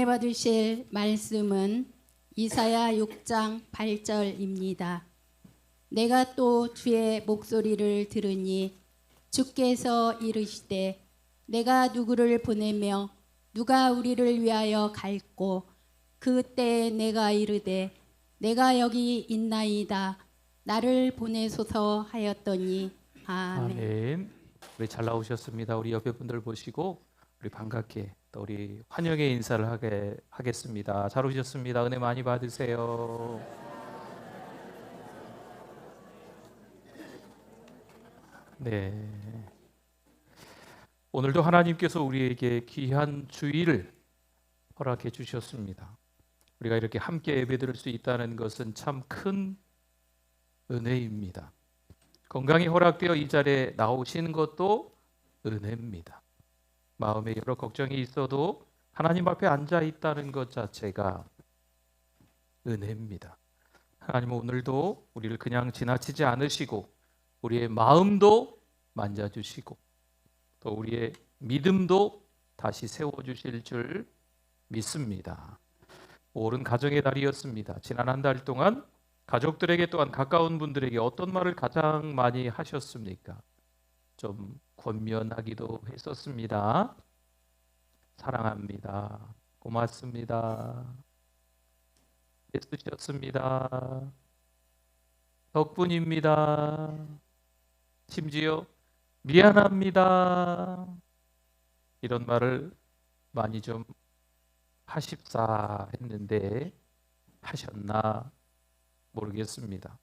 받으실 말씀은 이사야 6장 8절입니다. 내가 또 주의 목소리를 들으니 주께서 이르시되 내가 누구를 보내며 누가 우리를 위하여 갈꼬 그때 내가 이르되 내가 여기 있나이다 나를 보내소서 하였더니 아멘. 아멘. 우리 잘 나오셨습니다. 우리 옆에 분들 보시고 우리 반갑게 또 우리 환영의 인사를 하겠습니다. 잘 오셨습니다. 은혜 많이 받으세요. 네. 오늘도 하나님께서 우리에게 귀한 주일을 허락해 주셨습니다. 우리가 이렇게 함께 예배드릴 수 있다는 것은 참 큰 은혜입니다. 건강이 허락되어 이 자리에 나오신 것도 은혜입니다. 마음에 여러 걱정이 있어도 하나님 앞에 앉아 있다는 것 자체가 은혜입니다. 하나님은 오늘도 우리를 그냥 지나치지 않으시고 우리의 마음도 만져주시고 또 우리의 믿음도 다시 세워주실 줄 믿습니다. 5월은 가정의 달이었습니다. 지난 한 달 동안 가족들에게 또한 가까운 분들에게 어떤 말을 가장 많이 하셨습니까? 좀 권면하기도 했었습니다. 사랑합니다. 고맙습니다. 애쓰셨습니다. 덕분입니다. 심지어 미안합니다. 이런 말을 많이 좀 하십사 했는데 하셨나 모르겠습니다.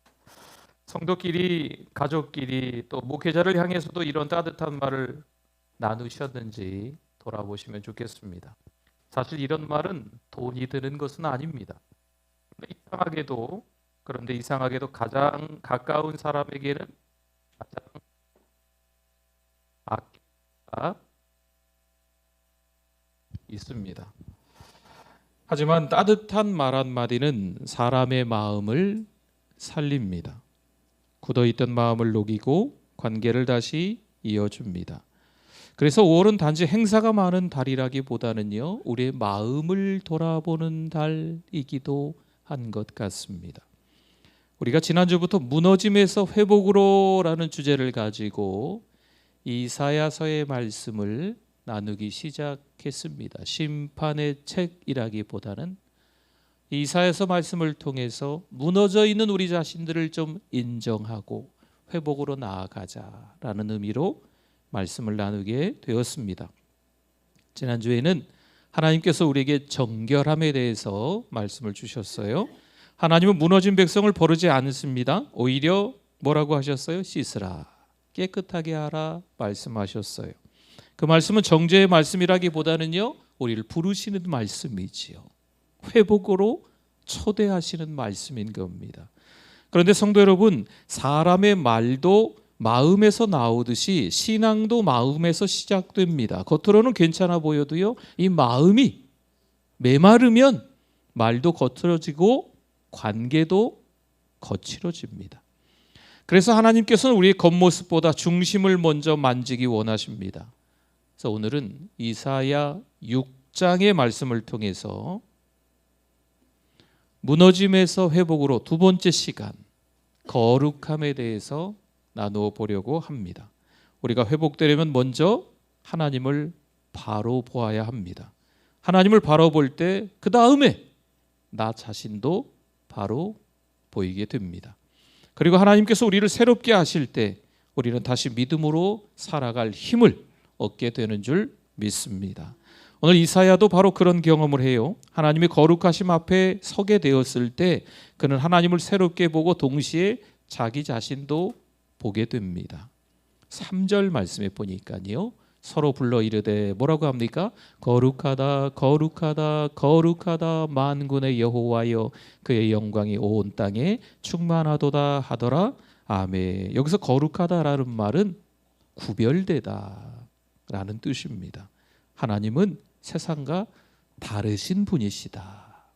성도끼리, 가족끼리 또 목회자를 향해서도 이런 따뜻한 말을 나누셨는지 돌아보시면 좋겠습니다. 사실 이런 말은 돈이 드는 것은 아닙니다. 그런데 이상하게도 가장 가까운 사람에게는 가장 아끼가 있습니다. 하지만 따뜻한 말 한마디는 사람의 마음을 살립니다. 굳어있던 마음을 녹이고 관계를 다시 이어줍니다. 그래서 5월은 단지 행사가 많은 달이라기보다는요, 우리의 마음을 돌아보는 달이기도 한 것 같습니다. 우리가 지난주부터 무너짐에서 회복으로 라는 주제를 가지고 이사야서의 말씀을 나누기 시작했습니다. 심판의 책이라기보다는 이사야서 말씀을 통해서 무너져 있는 우리 자신들을 좀 인정하고 회복으로 나아가자라는 의미로 말씀을 나누게 되었습니다. 지난주에는 하나님께서 우리에게 정결함에 대해서 말씀을 주셨어요. 하나님은 무너진 백성을 버리지 않습니다. 오히려 뭐라고 하셨어요? 씻으라, 깨끗하게 하라 말씀하셨어요. 그 말씀은 정죄의 말씀이라기보다는요, 우리를 부르시는 말씀이지요. 회복으로 초대하시는 말씀인 겁니다. 그런데 성도 여러분, 사람의 말도 마음에서 나오듯이 신앙도 마음에서 시작됩니다. 겉으로는 괜찮아 보여도요, 이 마음이 메마르면 말도 거칠어지고 관계도 거칠어집니다. 그래서 하나님께서는 우리의 겉모습보다 중심을 먼저 만지기 원하십니다. 그래서 오늘은 이사야 6장의 말씀을 통해서 무너짐에서 회복으로 두 번째 시간, 거룩함에 대해서 나누어 보려고 합니다. 우리가 회복되려면 먼저 하나님을 바로 보아야 합니다. 하나님을 바로 볼 때 그 다음에 나 자신도 바로 보이게 됩니다. 그리고 하나님께서 우리를 새롭게 하실 때 우리는 다시 믿음으로 살아갈 힘을 얻게 되는 줄 믿습니다. 오늘 이사야도 바로 그런 경험을 해요. 하나님의 거룩하심 앞에 서게 되었을 때 그는 하나님을 새롭게 보고 동시에 자기 자신도 보게 됩니다. 3절 말씀에 보니까요, 서로 불러 이르되 뭐라고 합니까? 거룩하다 거룩하다 거룩하다 만군의 여호와여, 그의 영광이 온 땅에 충만하도다 하더라. 아멘. 여기서 거룩하다라는 말은 구별되다 라는 뜻입니다. 하나님은 세상과 다르신 분이시다.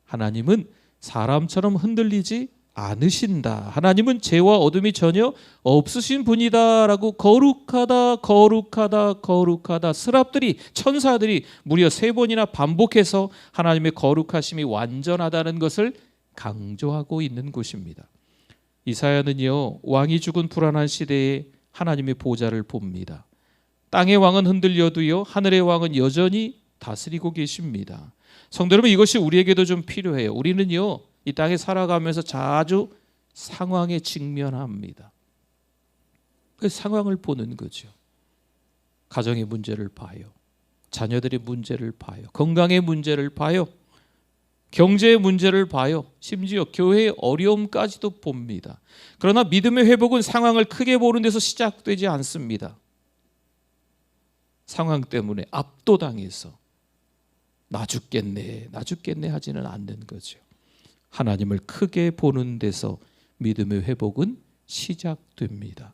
하나님은 사람처럼 흔들리지 않으신다. 하나님은 죄와 어둠이 전혀 없으신 분이다라고 거룩하다, 거룩하다, 거룩하다 스랍들이 천사들이 무려 3번이나 반복해서 하나님의 거룩하심이 완전하다는 것을 강조하고 있는 곳입니다. 이사야는요, 왕이 죽은 불안한 시대에 하나님의 보좌를 봅니다. 땅의 왕은 흔들려도요, 하늘의 왕은 여전히 다스리고 계십니다. 성도 여러분, 이것이 우리에게도 좀 필요해요. 우리는요, 이 땅에 살아가면서 자주 상황에 직면합니다. 그 상황을 보는 거죠. 가정의 문제를 봐요. 자녀들의 문제를 봐요. 건강의 문제를 봐요. 경제의 문제를 봐요. 심지어 교회의 어려움까지도 봅니다. 그러나 믿음의 회복은 상황을 크게 보는 데서 시작되지 않습니다. 상황 때문에 압도당해서 나 죽겠네 하지는 않는 거죠. 하나님을 크게 보는 데서 믿음의 회복은 시작됩니다.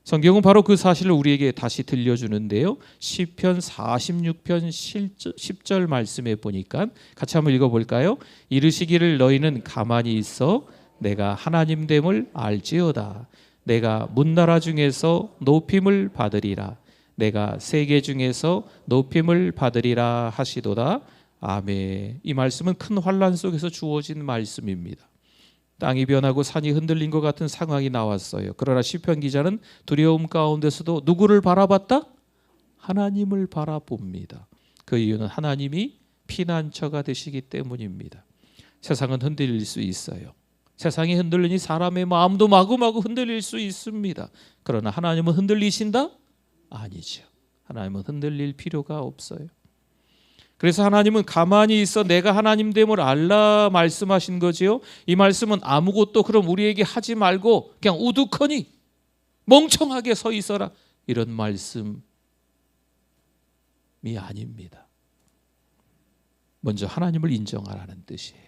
성경은 바로 그 사실을 우리에게 다시 들려주는데요. 시편 46편 10절 말씀에 보니까 같이 한번 읽어볼까요? 이르시기를 너희는 가만히 있어 내가 하나님됨을 알지어다. 내가 문나라 중에서 높임을 받으리라. 내가 세계 중에서 높임을 받으리라 하시도다. 아멘. 이 말씀은 큰 환란 속에서 주어진 말씀입니다. 땅이 변하고 산이 흔들린 것 같은 상황이 나왔어요. 그러나 시편 기자는 두려움 가운데서도 누구를 바라봤다? 하나님을 바라봅니다. 그 이유는 하나님이 피난처가 되시기 때문입니다. 세상은 흔들릴 수 있어요. 세상이 흔들리니 사람의 마음도 마구마구 흔들릴 수 있습니다. 그러나 하나님은 흔들리신다? 아니죠. 하나님은 흔들릴 필요가 없어요. 그래서 하나님은 가만히 있어 내가 하나님됨을 알라 말씀하신 거지요. 이 말씀은 아무것도 그럼 우리에게 하지 말고 그냥 우두커니 멍청하게 서 있어라 이런 말씀이 아닙니다. 먼저 하나님을 인정하라는 뜻이에요.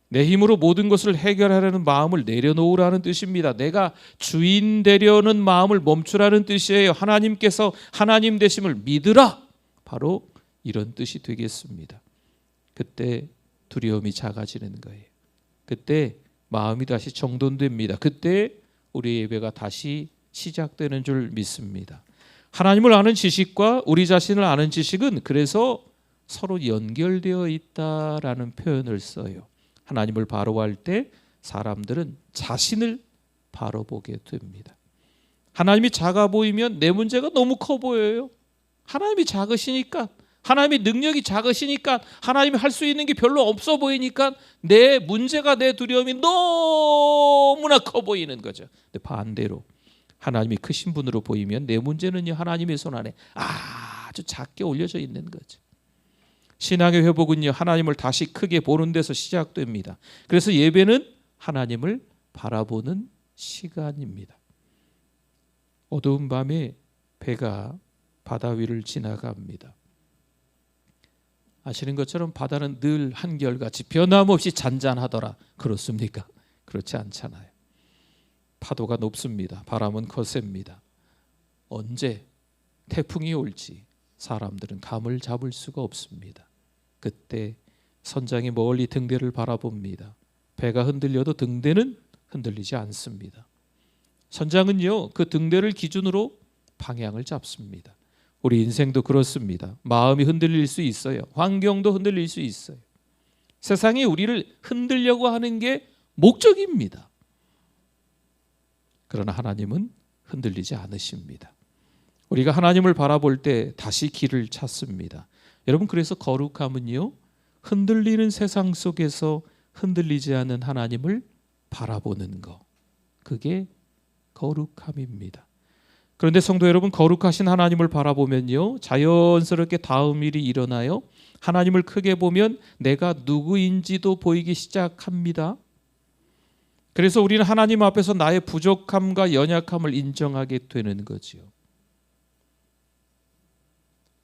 내 힘으로 모든 것을 해결하려는 마음을 내려놓으라는 뜻입니다. 내가 주인 되려는 마음을 멈추라는 뜻이에요. 하나님께서 하나님 되심을 믿으라. 바로 이런 뜻이 되겠습니다. 그때 두려움이 작아지는 거예요. 그때 마음이 다시 정돈됩니다. 그때 우리의 예배가 다시 시작되는 줄 믿습니다. 하나님을 아는 지식과 우리 자신을 아는 지식은 그래서 서로 연결되어 있다라는 표현을 써요. 하나님을 바라볼 때 사람들은 자신을 바라보게 됩니다. 하나님이 작아 보이면 내 문제가 너무 커 보여요. 하나님이 작으시니까, 하나님의 능력이 작으시니까, 하나님이 할 수 있는 게 별로 없어 보이니까 내 문제가, 내 두려움이 너무나 커 보이는 거죠. 근데 반대로 하나님이 크신 분으로 보이면 내 문제는요, 하나님의 손 안에 아주 작게 올려져 있는 거죠. 신앙의 회복은요, 하나님을 다시 크게 보는 데서 시작됩니다. 그래서 예배는 하나님을 바라보는 시간입니다. 어두운 밤에 배가 바다 위를 지나갑니다. 아시는 것처럼 바다는 늘 한결같이 변함없이 잔잔하더라. 그렇습니까? 그렇지 않잖아요. 파도가 높습니다. 바람은 거셉니다. 언제 태풍이 올지 사람들은 감을 잡을 수가 없습니다. 그때 선장이 멀리 등대를 바라봅니다. 배가 흔들려도 등대는 흔들리지 않습니다. 선장은요, 그 등대를 기준으로 방향을 잡습니다. 우리 인생도 그렇습니다. 마음이 흔들릴 수 있어요. 환경도 흔들릴 수 있어요. 세상이 우리를 흔들려고 하는 게 목적입니다. 그러나 하나님은 흔들리지 않으십니다. 우리가 하나님을 바라볼 때 다시 길을 찾습니다. 여러분, 그래서 거룩함은요, 흔들리는 세상 속에서 흔들리지 않는 하나님을 바라보는 것, 그게 거룩함입니다. 그런데 성도 여러분, 거룩하신 하나님을 바라보면요, 자연스럽게 다음 일이 일어나요. 하나님을 크게 보면 내가 누구인지도 보이기 시작합니다. 그래서 우리는 하나님 앞에서 나의 부족함과 연약함을 인정하게 되는 거지요.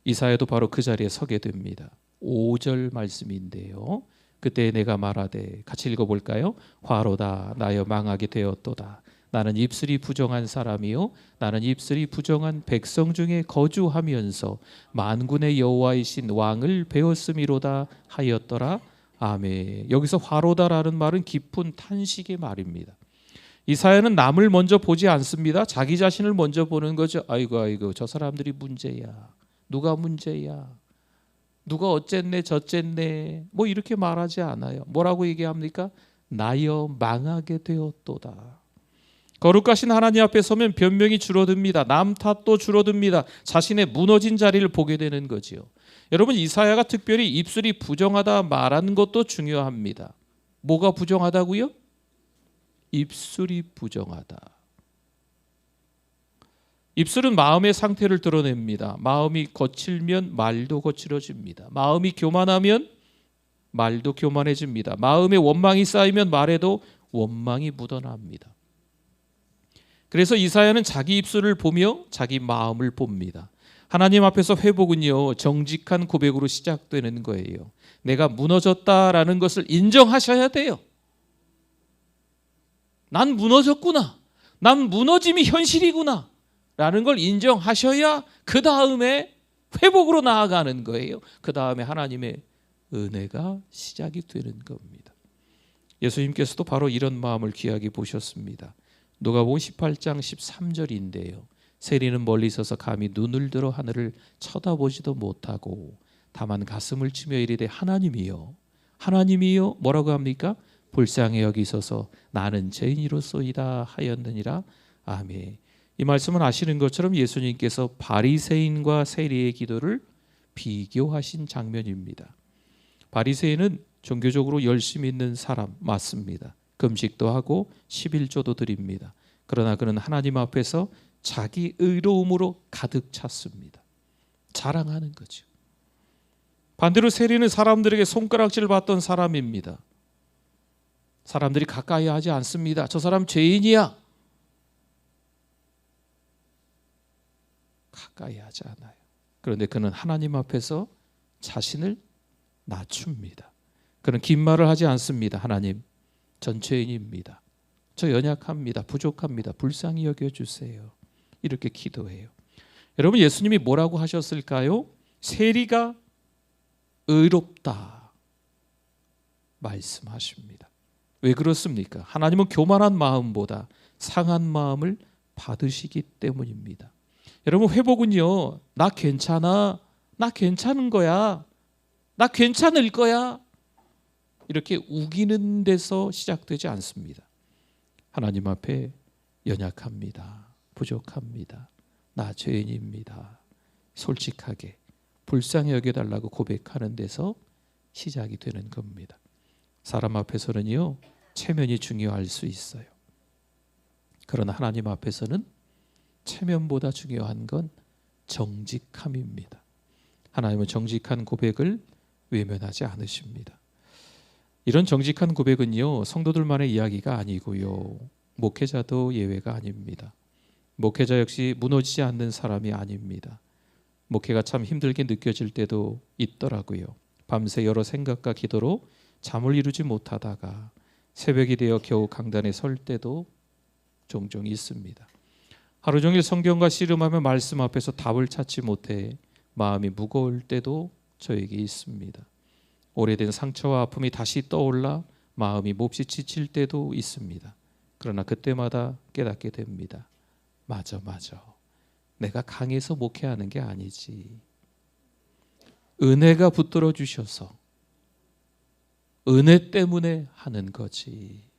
이사야도 바로 그 자리에 서게 됩니다. 5절 말씀인데요. 그때 내가 말하되, 같이 읽어볼까요? 화로다 나여 망하게 되었도다. 나는 입술이 부정한 사람이요 나는 입술이 부정한 백성 중에 거주하면서 만군의 여호와이신 왕을 배웠음이로다 하였더라. 아멘. 여기서 화로다라는 말은 깊은 탄식의 말입니다. 이사야는 남을 먼저 보지 않습니다. 자기 자신을 먼저 보는 거죠. 아이고 저 사람들이 문제야. 누가 문제야. 누가 어쨌네 저쨌네 뭐 이렇게 말하지 않아요. 뭐라고 얘기합니까? 나여 망하게 되었도다. 거룩하신 하나님 앞에 서면 변명이 줄어듭니다. 남 탓도 줄어듭니다. 자신의 무너진 자리를 보게 되는 거지요. 여러분, 이사야가 특별히 입술이 부정하다 말하는 것도 중요합니다. 뭐가 부정하다고요? 입술이 부정하다. 입술은 마음의 상태를 드러냅니다. 마음이 거칠면 말도 거칠어집니다. 마음이 교만하면 말도 교만해집니다. 마음에 원망이 쌓이면 말에도 원망이 묻어납니다. 그래서 이사야는 자기 입술을 보며 자기 마음을 봅니다. 하나님 앞에서 회복은요, 정직한 고백으로 시작되는 거예요. 내가 무너졌다라는 것을 인정하셔야 돼요. 난 무너졌구나. 난 무너짐이 현실이구나. 라는 걸 인정하셔야 그 다음에 회복으로 나아가는 거예요. 그 다음에 하나님의 은혜가 시작이 되는 겁니다. 예수님께서도 바로 이런 마음을 귀하게 보셨습니다. 누가복음 18장 13절인데요. 세리는 멀리 서서 감히 눈을 들어 하늘을 쳐다보지도 못하고 다만 가슴을 치며 이르되 하나님이여 하나님이여 뭐라고 합니까? 불쌍히 여기소서 나는 죄인이로소이다 하였느니라. 아멘. 이 말씀은 아시는 것처럼 예수님께서 바리새인과 세리의 기도를 비교하신 장면입니다. 바리새인은 종교적으로 열심히 있는 사람 맞습니다. 금식도 하고 11조도 드립니다. 그러나 그는 하나님 앞에서 자기 의로움으로 가득 찼습니다. 자랑하는 거죠. 반대로 세리는 사람들에게 손가락질 받던 사람입니다. 사람들이 가까이 하지 않습니다. 저 사람 죄인이야. 가까이 하지 않아요. 그런데 그는 하나님 앞에서 자신을 낮춥니다. 그는 긴 말을 하지 않습니다. 하나님, 전 죄인입니다. 저 연약합니다. 부족합니다. 불쌍히 여겨주세요. 이렇게 기도해요. 여러분, 예수님이 뭐라고 하셨을까요? 세리가 의롭다 말씀하십니다. 왜 그렇습니까? 하나님은 교만한 마음보다 상한 마음을 받으시기 때문입니다. 여러분, 회복은요, 나 괜찮아, 나 괜찮은 거야, 나 괜찮을 거야 이렇게 우기는 데서 시작되지 않습니다. 하나님 앞에 연약합니다. 부족합니다. 나 죄인입니다. 솔직하게 불쌍히 여겨달라고 고백하는 데서 시작이 되는 겁니다. 사람 앞에서는요, 체면이 중요할 수 있어요. 그러나 하나님 앞에서는 체면보다 중요한 건 정직함입니다. 하나님은 정직한 고백을 외면하지 않으십니다. 이런 정직한 고백은요, 성도들만의 이야기가 아니고요, 목회자도 예외가 아닙니다. 목회자 역시 무너지지 않는 사람이 아닙니다. 목회가 참 힘들게 느껴질 때도 있더라고요. 밤새 여러 생각과 기도로 잠을 이루지 못하다가 새벽이 되어 겨우 강단에 설 때도 종종 있습니다. 하루 종일 성경과 씨름하며 말씀 앞에서 답을 찾지 못해 마음이 무거울 때도 저에게 있습니다. 오래된 상처와 아픔이 다시 떠올라 마음이 몹시 지칠 때도 있습니다. 그러나 그때마다 깨닫게 됩니다. 맞아. 내가 강해서 목회하는 게 아니지. 은혜가 붙들어 주셔서 은혜 때문에 하는 거지.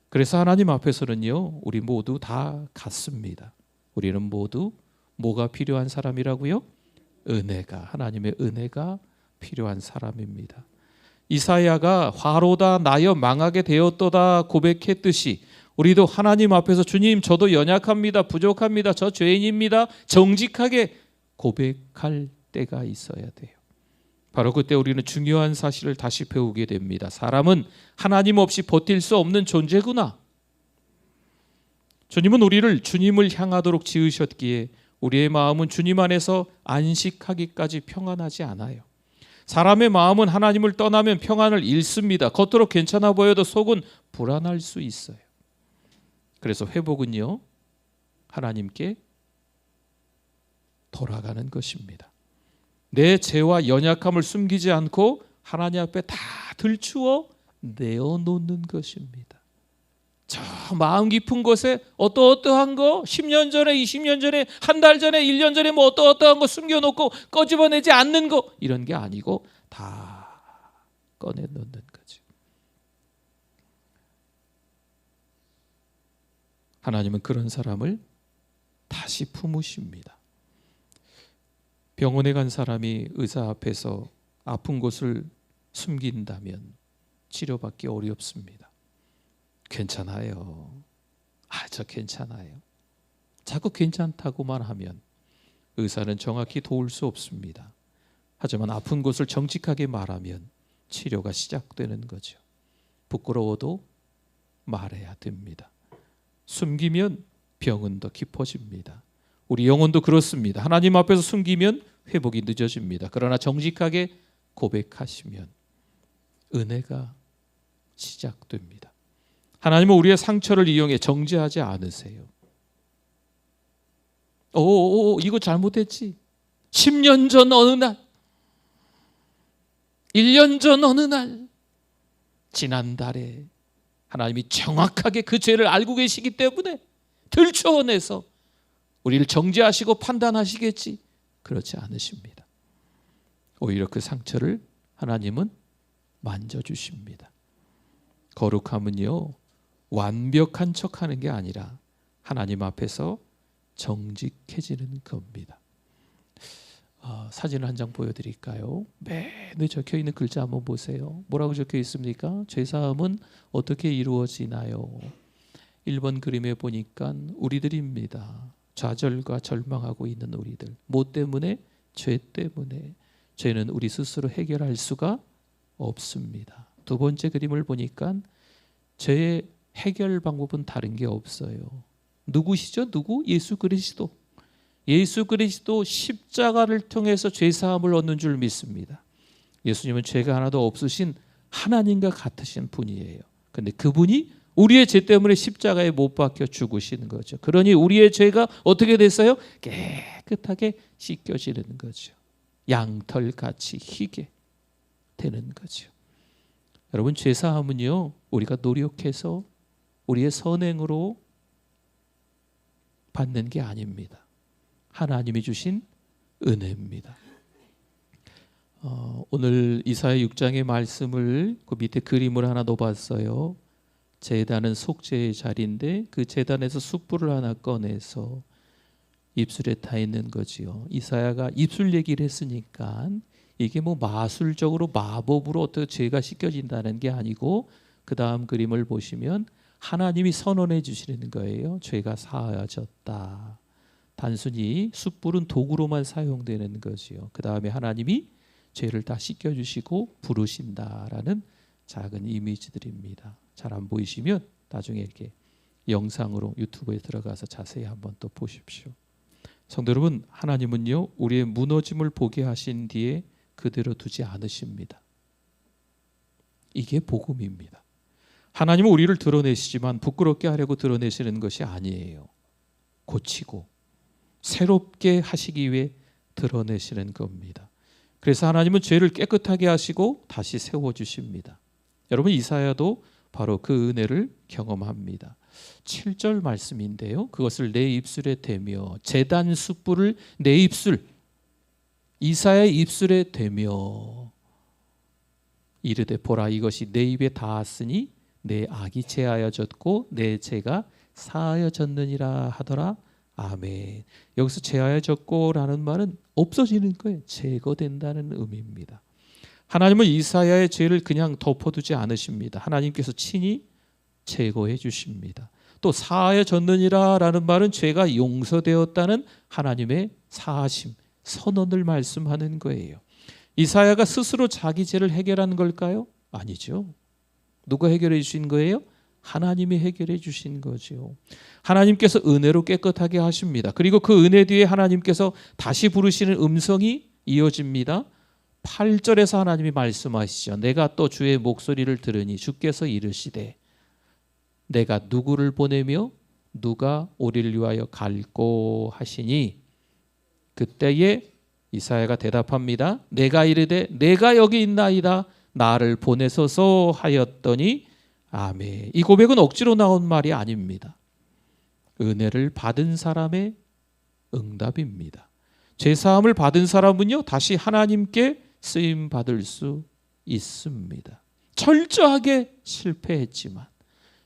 그래서 하나님 앞에서는요, 우리 모두 다 같습니다. 우리는 모두 뭐가 필요한 사람이라고요? 은혜가, 하나님의 은혜가 필요한 사람입니다. 이사야가 화로다 나여 망하게 되었도다 고백했듯이 우리도 하나님 앞에서 주님, 저도 연약합니다. 부족합니다. 저 죄인입니다. 정직하게 고백할 때가 있어야 돼요. 바로 그때 우리는 중요한 사실을 다시 배우게 됩니다. 사람은 하나님 없이 버틸 수 없는 존재구나. 주님은 우리를 주님을 향하도록 지으셨기에 우리의 마음은 주님 안에서 안식하기까지 평안하지 않아요. 사람의 마음은 하나님을 떠나면 평안을 잃습니다. 겉으로 괜찮아 보여도 속은 불안할 수 있어요. 그래서 회복은요, 하나님께 돌아가는 것입니다. 내 죄와 연약함을 숨기지 않고 하나님 앞에 다 들추어 내어놓는 것입니다. 저 마음 깊은 곳에 어떠한 거 10년 전에 20년 전에 한 달 전에 1년 전에 뭐 어떠한 거 숨겨놓고 꺼집어내지 않는 거 이런 게 아니고 다 꺼내놓는 거죠. 하나님은 그런 사람을 다시 품으십니다. 병원에 간 사람이 의사 앞에서 아픈 곳을 숨긴다면 치료받기 어렵습니다. 괜찮아요. 저 괜찮아요. 자꾸 괜찮다고만 하면 의사는 정확히 도울 수 없습니다. 하지만 아픈 곳을 정직하게 말하면 치료가 시작되는 거죠. 부끄러워도 말해야 됩니다. 숨기면 병은 더 깊어집니다. 우리 영혼도 그렇습니다. 하나님 앞에서 숨기면 회복이 늦어집니다. 그러나 정직하게 고백하시면 은혜가 시작됩니다. 하나님은 우리의 상처를 이용해 정죄하지 않으세요. 이거 잘못했지. 10년 전 어느 날, 1년 전 어느 날, 지난달에 하나님이 정확하게 그 죄를 알고 계시기 때문에 들추어내서 우리를 정죄하시고 판단하시겠지. 그렇지 않으십니다. 오히려 그 상처를 하나님은 만져주십니다. 거룩함은요, 완벽한 척하는 게 아니라 하나님 앞에서 정직해지는 겁니다. 사진을 한 장 보여드릴까요? 맨에 적혀있는 글자 한번 보세요. 뭐라고 적혀 있습니까? 죄사함은 어떻게 이루어지나요? 1번 그림에 보니까 우리들입니다. 좌절과 절망하고 있는 우리들. 뭐 때문에? 죄 때문에. 죄는 우리 스스로 해결할 수가 없습니다. 두 번째 그림을 보니까 죄의 해결 방법은 다른 게 없어요. 누구시죠? 누구? 예수 그리스도. 예수 그리스도 십자가를 통해서 죄사함을 얻는 줄 믿습니다. 예수님은 죄가 하나도 없으신 하나님과 같으신 분이에요. 그런데 그분이 우리의 죄 때문에 십자가에 못 박혀 죽으시는 거죠. 그러니 우리의 죄가 어떻게 됐어요? 깨끗하게 씻겨지는 거죠. 양털같이 희게 되는 거죠. 여러분, 죄사함은요, 우리가 노력해서 우리의 선행으로 받는 게 아닙니다. 하나님이 주신 은혜입니다. 오늘 이사야 6장의 말씀을 그 밑에 그림을 하나 넣어봤어요. 제단은 속죄의 자리인데 그 제단에서 숯불을 하나 꺼내서 입술에 타 있는 거지요. 이사야가 입술 얘기를 했으니까 이게 뭐 마술적으로 마법으로 어떻게 죄가 씻겨진다는 게 아니고, 그 다음 그림을 보시면 하나님이 선언해 주시는 거예요. 죄가 사하여졌다. 단순히 숯불은 도구로만 사용되는 거지요. 그 다음에 하나님이 죄를 다 씻겨주시고 부르신다라는 작은 이미지들입니다. 잘 안 보이시면 나중에 이렇게 영상으로 유튜브에 들어가서 자세히 한번 또 보십시오. 성도 여러분, 하나님은요, 우리의 무너짐을 보게 하신 뒤에 그대로 두지 않으십니다. 이게 복음입니다. 하나님은 우리를 드러내시지만 부끄럽게 하려고 드러내시는 것이 아니에요. 고치고 새롭게 하시기 위해 드러내시는 겁니다. 그래서 하나님은 죄를 깨끗하게 하시고 다시 세워주십니다. 여러분, 이사야도 바로 그 은혜를 경험합니다. 7절 말씀인데요, 그것을 내 입술에 대며, 제단 숯불을 내 입술, 이사야의 입술에 대며 이르되 보라, 이것이 내 입에 닿았으니 내 악이 제하여졌고 내 죄가 사하여졌느니라 하더라. 아멘. 여기서 제하여졌고라는 말은 없어지는 거예요. 제거된다는 의미입니다. 하나님은 이사야의 죄를 그냥 덮어두지 않으십니다. 하나님께서 친히 제거해 주십니다. 또 사하여졌느니라 라는 말은 죄가 용서되었다는 하나님의 사하심, 선언을 말씀하는 거예요. 이사야가 스스로 자기 죄를 해결한 걸까요? 아니죠. 누가 해결해 주신 거예요? 하나님이 해결해 주신 거죠. 하나님께서 은혜로 깨끗하게 하십니다. 그리고 그 은혜 뒤에 하나님께서 다시 부르시는 음성이 이어집니다. 8절에서 하나님이 말씀하시죠. 내가 또 주의 목소리를 들으니 주께서 이르시되 내가 누구를 보내며 누가 우리를 위하여 갈꼬 하시니, 그때에 이사야가 대답합니다. 내가 이르되 내가 여기 있나이다 나를 보내소서 하였더니 아멘. 이 고백은 억지로 나온 말이 아닙니다. 은혜를 받은 사람의 응답입니다. 죄사함을 받은 사람은요, 다시 하나님께 쓰임 받을 수 있습니다. 철저하게 실패했지만,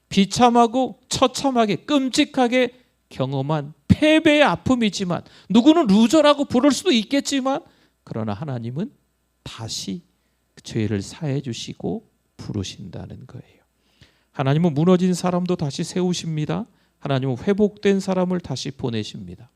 비참하고 처참하게 끔찍하게 경험한 패배의 아픔이지만, 누구는 루저라고 부를 수도 있겠지만, 그러나 하나님은 다시 죄를 사해 주시고 부르신다는 거예요. 하나님은 무너진 사람도 다시 세우십니다. 하나님은 회복된 사람을 다시 보내십니다.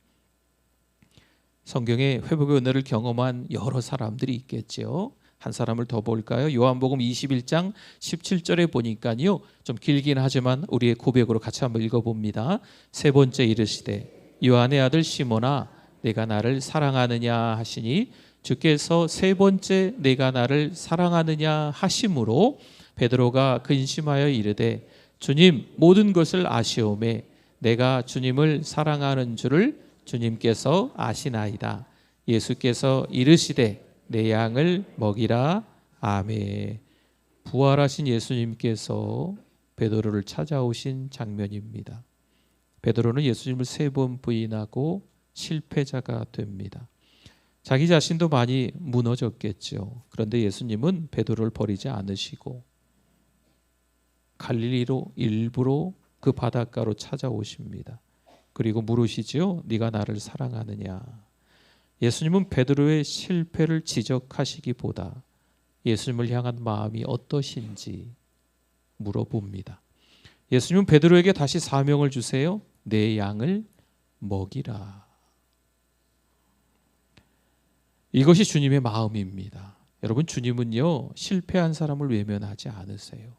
성경에 회복의 은혜를 경험한 여러 사람들이 있겠죠. 한 사람을 더 볼까요? 요한복음 21장 17절에 보니까요, 좀 길긴 하지만 우리의 고백으로 같이 한번 읽어봅니다. 세 번째 이르시되 요한의 아들 시몬아 내가 나를 사랑하느냐 하시니 주께서 세 번째 내가 나를 사랑하느냐 하심으로 베드로가 근심하여 이르되 주님 모든 것을 아시오매 내가 주님을 사랑하는 줄을 주님께서 아시나이다. 예수께서 이르시되 내 양을 먹이라. 아멘. 부활하신 예수님께서 베드로를 찾아오신 장면입니다. 베드로는 예수님을 3번 부인하고 실패자가 됩니다. 자기 자신도 많이 무너졌겠죠. 그런데 예수님은 베드로를 버리지 않으시고 갈릴리로 일부러 그 바닷가로 찾아오십니다. 그리고 물으시죠. 네가 나를 사랑하느냐. 예수님은 베드로의 실패를 지적하시기보다 예수님을 향한 마음이 어떠신지 물어봅니다. 예수님은 베드로에게 다시 사명을 주세요. 내 양을 먹이라. 이것이 주님의 마음입니다. 여러분, 주님은요, 실패한 사람을 외면하지 않으세요.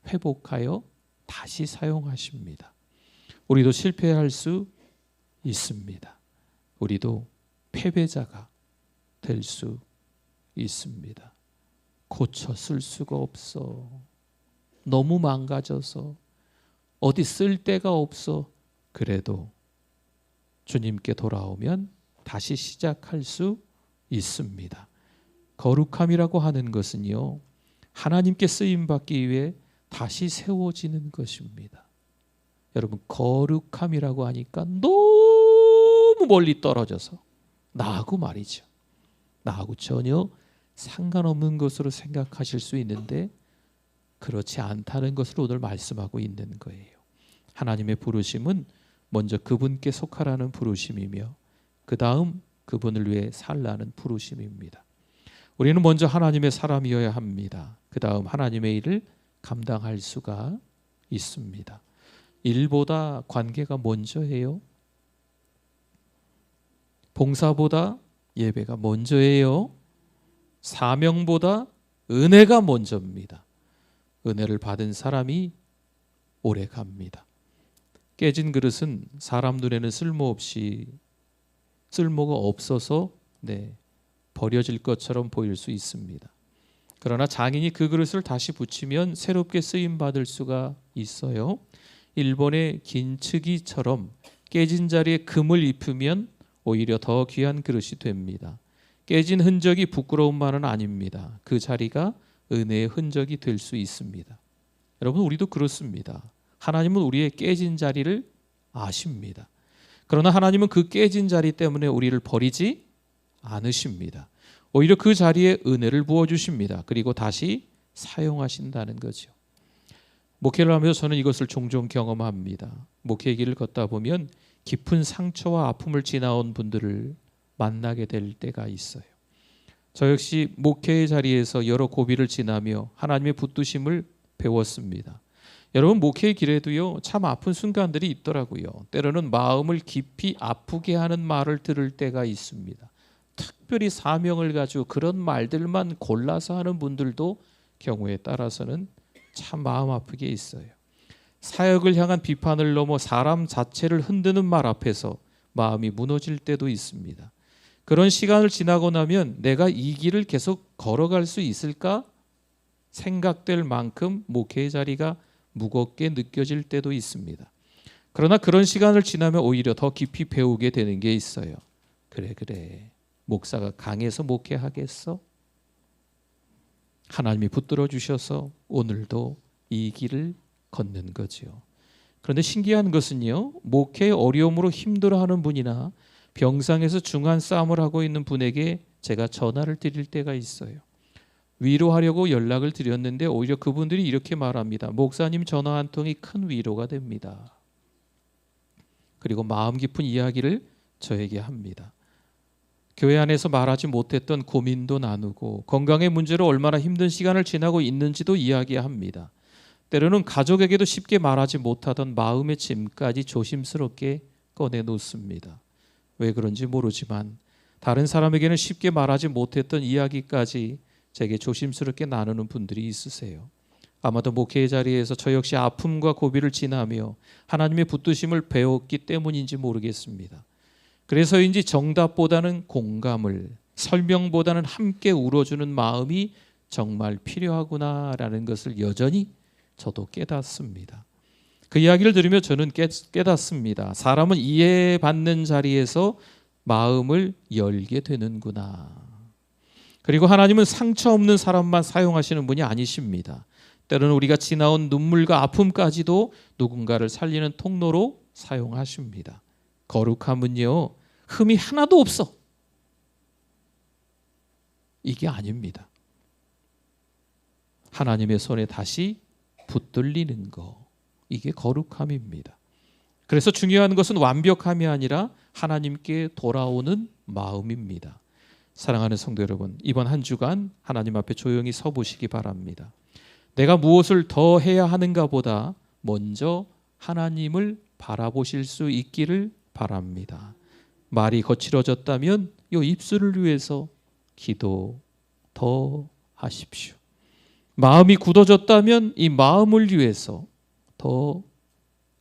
회복하여 다시 사용하십니다. 우리도 실패할 수 있습니다. 우리도 패배자가 될 수 있습니다. 고쳐 쓸 수가 없어. 너무 망가져서 어디 쓸 데가 없어. 그래도 주님께 돌아오면 다시 시작할 수 있습니다. 거룩함이라고 하는 것은요, 하나님께 쓰임받기 위해 다시 세워지는 것입니다. 여러분, 거룩함이라고 하니까 너무 멀리 떨어져서 나하고 말이죠. 나하고 전혀 상관없는 것으로 생각하실 수 있는데 그렇지 않다는 것을 오늘 말씀하고 있는 거예요. 하나님의 부르심은 먼저 그분께 속하라는 부르심이며 그 다음 그분을 위해 살라는 부르심입니다. 우리는 먼저 하나님의 사람이어야 합니다. 그 다음 하나님의 일을 감당할 수가 있습니다. 일보다 관계가 먼저예요. 봉사보다 예배가 먼저예요. 사명보다 은혜가 먼저입니다. 은혜를 받은 사람이 오래 갑니다. 깨진 그릇은 사람 눈에는 쓸모가 없어서 버려질 것처럼 보일 수 있습니다. 그러나 장인이 그 그릇을 다시 붙이면 새롭게 쓰임 받을 수가 있어요. 일본의 긴츠기처럼 깨진 자리에 금을 입히면 오히려 더 귀한 그릇이 됩니다. 깨진 흔적이 부끄러움만은 아닙니다. 그 자리가 은혜의 흔적이 될 수 있습니다. 여러분, 우리도 그렇습니다. 하나님은 우리의 깨진 자리를 아십니다. 그러나 하나님은 그 깨진 자리 때문에 우리를 버리지 않으십니다. 오히려 그 자리에 은혜를 부어주십니다. 그리고 다시 사용하신다는 거죠. 목회를 하면서 저는 이것을 종종 경험합니다. 목회 길을 걷다 보면 깊은 상처와 아픔을 지나온 분들을 만나게 될 때가 있어요. 저 역시 목회의 자리에서 여러 고비를 지나며 하나님의 붙드심을 배웠습니다. 여러분, 목회의 길에도요, 참 아픈 순간들이 있더라고요. 때로는 마음을 깊이 아프게 하는 말을 들을 때가 있습니다. 특별히 사명을 가지고 그런 말들만 골라서 하는 분들도 경우에 따라서는 참 마음 아프게 있어요. 사역을 향한 비판을 넘어 사람 자체를 흔드는 말 앞에서 마음이 무너질 때도 있습니다. 그런 시간을 지나고 나면 내가 이 길을 계속 걸어갈 수 있을까 생각될 만큼 목회의 자리가 무겁게 느껴질 때도 있습니다. 그러나 그런 시간을 지나면 오히려 더 깊이 배우게 되는 게 있어요. 그래 목사가 강해서 목회하겠어? 하나님이 붙들어 주셔서 오늘도 이 길을 걷는 거지요. 그런데 신기한 것은요, 목회의 어려움으로 힘들어하는 분이나 병상에서 중한 싸움을 하고 있는 분에게 제가 전화를 드릴 때가 있어요. 위로하려고 연락을 드렸는데 오히려 그분들이 이렇게 말합니다. 목사님 전화 한 통이 큰 위로가 됩니다. 그리고 마음 깊은 이야기를 저에게 합니다. 교회 안에서 말하지 못했던 고민도 나누고 건강의 문제로 얼마나 힘든 시간을 지나고 있는지도 이야기합니다. 때로는 가족에게도 쉽게 말하지 못하던 마음의 짐까지 조심스럽게 꺼내놓습니다. 왜 그런지 모르지만 다른 사람에게는 쉽게 말하지 못했던 이야기까지 제게 조심스럽게 나누는 분들이 있으세요. 아마도 목회의 자리에서 저 역시 아픔과 고비를 지나며 하나님의 붙드심을 배웠기 때문인지 모르겠습니다. 그래서인지 정답보다는 공감을, 설명보다는 함께 울어주는 마음이 정말 필요하구나라는 것을 여전히 저도 깨닫습니다. 그 이야기를 들으며 저는 깨닫습니다. 사람은 이해받는 자리에서 마음을 열게 되는구나. 그리고 하나님은 상처 없는 사람만 사용하시는 분이 아니십니다. 때로는 우리가 지나온 눈물과 아픔까지도 누군가를 살리는 통로로 사용하십니다. 거룩함은요, 흠이 하나도 없어. 이게 아닙니다. 하나님의 손에 다시 붙들리는 거, 이게 거룩함입니다. 그래서 중요한 것은 완벽함이 아니라 하나님께 돌아오는 마음입니다. 사랑하는 성도 여러분, 이번 한 주간 하나님 앞에 조용히 서 보시기 바랍니다. 내가 무엇을 더 해야 하는가 보다 먼저 하나님을 바라보실 수 있기를 바랍니다. 말이 거칠어졌다면 이 입술을 위해서 기도 더 하십시오. 마음이 굳어졌다면 이 마음을 위해서 더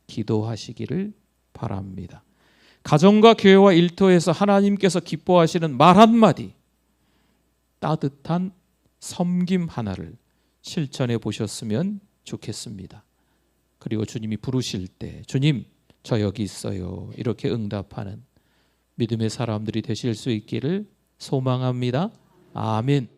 기도하시기를 바랍니다. 가정과 교회와 일터에서 하나님께서 기뻐하시는 말 한마디, 따뜻한 섬김 하나를 실천해 보셨으면 좋겠습니다. 그리고 주님이 부르실 때 주님 저 여기 있어요 이렇게 응답하는 믿음의 사람들이 되실 수 있기를 소망합니다. 아멘.